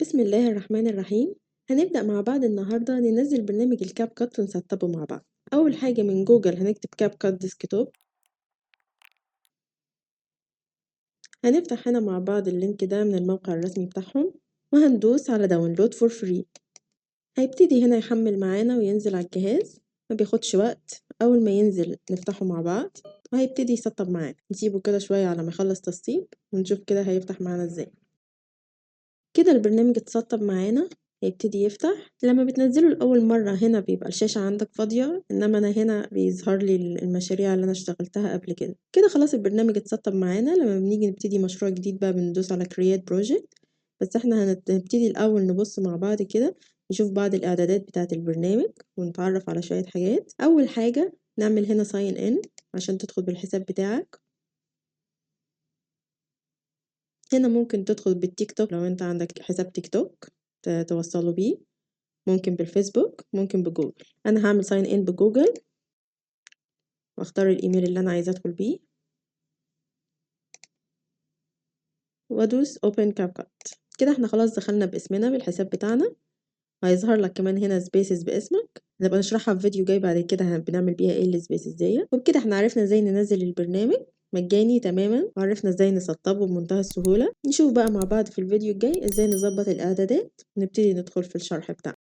بسم الله الرحمن الرحيم. هنبدأ مع بعض النهاردة ننزل برنامج الكاب كات ونسطبه مع بعض. أول حاجة من جوجل هنكتب كاب كات ديسكتوب. هنفتح هنا مع بعض اللينك ده من الموقع الرسمي بتاعهم وهندوس على داونلود فور فري. هيبتدي هنا يحمل معانا وينزل على الجهاز، ما بياخدش وقت. أول ما ينزل نفتحه مع بعض وهيبتدي يسطب معانا، نسيبه كده شوية على ما يخلص تسطيب ونشوف كده هيفتح معانا ازاي. كده البرنامج اتسطب معانا، هيبتدي يفتح. لما بتنزله لأول مرة هنا بيبقى الشاشة عندك فاضية، إنما أنا هنا بيظهر لي المشاريع اللي أنا اشتغلتها قبل كده. كده خلاص البرنامج اتسطب معانا. لما بنيجي نبتدي مشروع جديد بقى بندوس على create project، بس احنا هنبتدي الأول نبص مع بعض كده، نشوف بعض الإعدادات بتاعة البرنامج ونتعرف على شوية حاجات. أول حاجة نعمل هنا sign in عشان تدخل بالحساب بتاعك. هنا ممكن تدخل بالتيك توك لو انت عندك حساب تيك توك توصله بيه، ممكن بالفيسبوك، ممكن بجوجل. انا هعمل ساين ان بجوجل واختار الايميل اللي انا عايزه ادخل بيه وادوس اوبن كاب كات. كده احنا خلاص دخلنا باسمنا بالحساب بتاعنا، وهيظهر لك كمان هنا سبيسز باسمك، نبقى نشرحها في فيديو جاي بعد كده بنعمل بيها ايه السبيسز دي. وبكده احنا عرفنا ازاي ننزل البرنامج مجاني تماما، وعرفنا ازاي نسطبه بمنتهى السهولة. نشوف بقى مع بعض في الفيديو الجاي ازاي نظبط الاعدادات ونبتدي ندخل في الشرح بتاعنا.